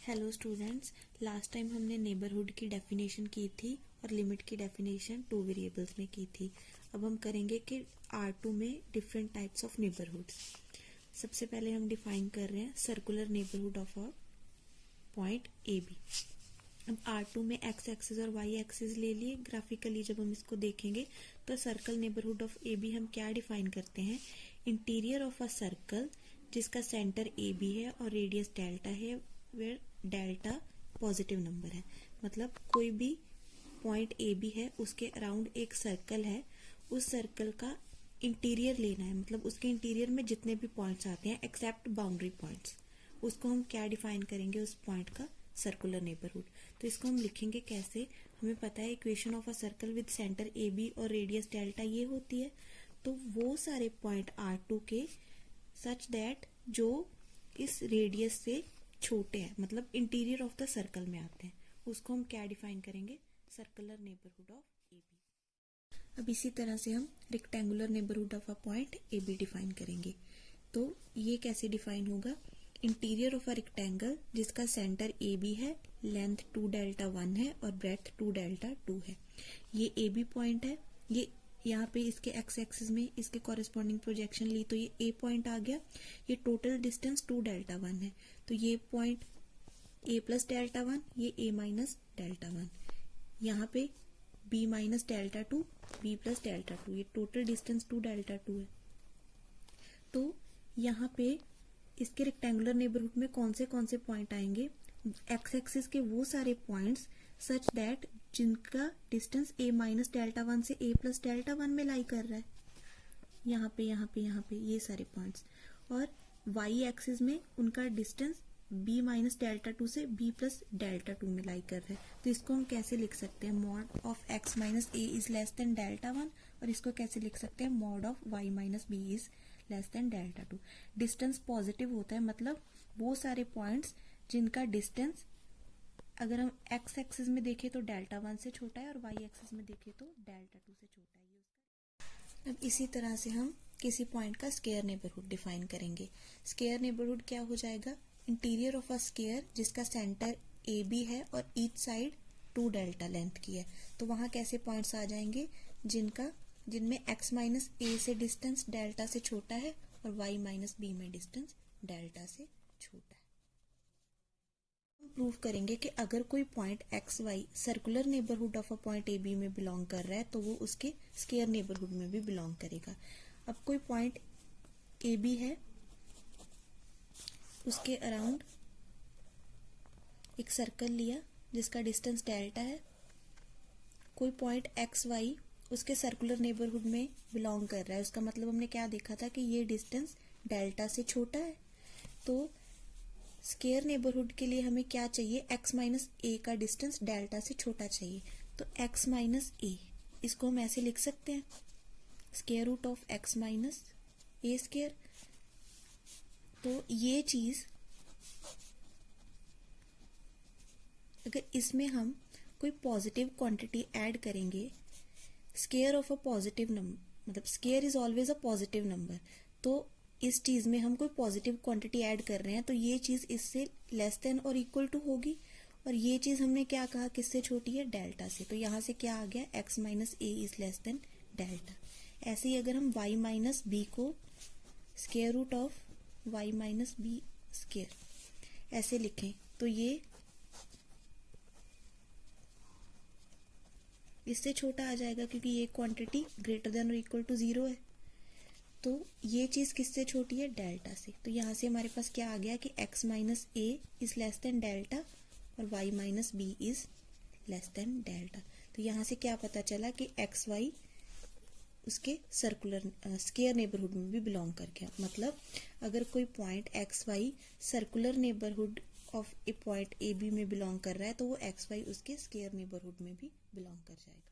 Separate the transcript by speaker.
Speaker 1: Hello students, last time हमने neighbourhood की definition की थी और लिमिट की डेफिनेशन 2 वेरिएबल्स में की थी। अब हम करेंगे कि R2 में डिफरेंट टाइप्स ऑफ नेबरहुड्स। सबसे पहले हम डिफाइन कर रहे हैं circular neighbourhood of a point A B. अब R2 में एक्स एक्सिस और वाई एक्सिस ले लिए। ग्राफिकली जब हम इसको देखेंगे तो circle neighbourhood of A B हम क्या डिफाइन करते हैं, इंटीरियर ऑफ अ सर्कल जिसका सेंटर ए बी है और रेडियस डेल्टा है, वेयर डेल्टा पॉजिटिव नंबर है। मतलब कोई भी पॉइंट ए बी है, उसके अराउंड एक सर्कल है, उस सर्कल का इंटीरियर लेना है। मतलब उसके इंटीरियर में जितने भी पॉइंट्स आते हैं एक्सेप्ट बाउंड्री पॉइंट्स, उसको हम क्या डिफाइन करेंगे, उस पॉइंट का सर्कुलर नेबरहुड। तो इसको हम लिखेंगे कैसे, हमें पता है equation of a circle with centre A B और रेडियस डेल्टा ये होती है। तो वो सारे पॉइंट R2 के सच दैट जो इस रेडियस से छोटे हैं, मतलब इंटीरियर ऑफ द सर्कल में आते हैं, उसको हम क्या डिफाइन करेंगे, circular neighbourhood of A B. अब इसी तरह से हम rectangular neighbourhood of a point A B define करेंगे। तो ये कैसे डिफाइन होगा, इंटीरियर ऑफ अ रेक्टेंगल जिसका सेंटर ए बी है, लेंथ 2 डेल्टा 1 है और ब्रेड्थ 2 डेल्टा 2 है। ये ए बी पॉइंट है, ये यहाँ पे इसके एक्स एक्सिस में इसके कॉरेस्पॉन्डिंग प्रोजेक्शन ली तो ये ए पॉइंट आ गया। ये टोटल डिस्टेंस 2 डेल्टा 1 है, तो ये पॉइंट ए प्लस डेल्टा 1, ये ए माइनस डेल्टा 1, यहाँ पे B minus delta 2, B plus delta 2, ये टोटल डिस्टेंस 2 डेल्टा 2 है। तो यहाँ पे इसके रेक्टेंगुलर नेबरहुड में कौन से पॉइंट आएंगे, एक्स एक्सिस के वो सारे पॉइंट्स सच दैट जिनका डिस्टेंस ए माइनस डेल्टा 1 से ए प्लस डेल्टा 1 में लाई कर रहा है, यहाँ पे ये सारे पॉइंट्स। और वाई एक्सिस में उनका डिस्टेंस बी माइनस डेल्टा 2 से बी प्लस डेल्टा 2 में लाई कर रहा है। तो इसको हम कैसे लिख सकते हैं, mod of X minus A is less than delta 1, और इसको कैसे लिख सकते हैं, mod of Y minus B is less than delta 2। Distance positive होता है, मतलब वो सारे पॉइंट्स जिनका डिस्टेंस अगर हम एक्स एक्सिस में देखें तो डेल्टा 1 से छोटा है और वाई एक्सिस में देखें तो डेल्टा 2 से छोटा है। अब इसी तरह से हम किसी पॉइंट का स्क्वायर नेबरहुड डिफाइन करेंगे। स्क्वायर नेबरहुड क्या हो जाएगा, इंटीरियर ऑफ अ स्क्वायर जिसका सेंटर ए बी है और ईच साइड 2 डेल्टा लेंथ की है। तो वहां कैसे पॉइंट्स आ जाएंगे, जिनमें x माइनस ए से डिस्टेंस डेल्टा से छोटा है और y माइनस बी में डिस्टेंस डेल्टा से छोटा है। हम प्रूव करेंगे कि अगर कोई point X Y circular neighbourhood of a point A B में बिलोंग कर रहा है तो वो उसके स्क्वायर नेबरहुड में भी बिलोंग करेगा। अब कोई पॉइंट ए बी है, उसके अराउंड एक सर्कल लिया जिसका डिस्टेंस डेल्टा है। कोई पॉइंट एक्स वाई उसके सर्कुलर नेबरहुड में बिलोंग कर रहा है, उसका मतलब हमने क्या देखा था कि ये डिस्टेंस डेल्टा से छोटा है। तो स्क्वायर नेबरहुड के लिए हमें क्या चाहिए, x माइनस ए का डिस्टेंस डेल्टा से छोटा चाहिए। तो x माइनस ए, इसको हम ऐसे लिख सकते हैं, square root of x minus A square. तो ये चीज अगर इसमें हम कोई पॉजिटिव क्वांटिटी ऐड करेंगे, square of a positive number, मतलब square is always a positive number, तो इस चीज में हम कोई पॉजिटिव क्वांटिटी ऐड कर रहे हैं तो ये चीज इससे लेस देन और इक्वल टू होगी। और ये चीज हमने क्या कहा, किससे छोटी है, डेल्टा से। तो यहाँ से क्या आ गया, x minus A is less than delta. ऐसे ही अगर हम y माइनस बी को square root of y minus B square ऐसे लिखें तो ये इससे छोटा आ जाएगा क्योंकि ये क्वांटिटी ग्रेटर देन और इक्वल टू 0 है। तो ये चीज किससे छोटी है, डेल्टा से। तो यहाँ से हमारे पास क्या आ गया कि x minus A is less than delta और y minus B is less than delta. तो यहाँ से क्या पता चला कि एक्स वाई उसके सर्कुलर स्क्वायर नेबरहुड में भी बिलोंग कर गया। मतलब अगर कोई point X Y circular neighbourhood of A point A B में बिलोंग कर रहा है तो वो एक्स वाई उसके स्क्वायर नेबरहुड में भी बिलोंग कर जाएगा।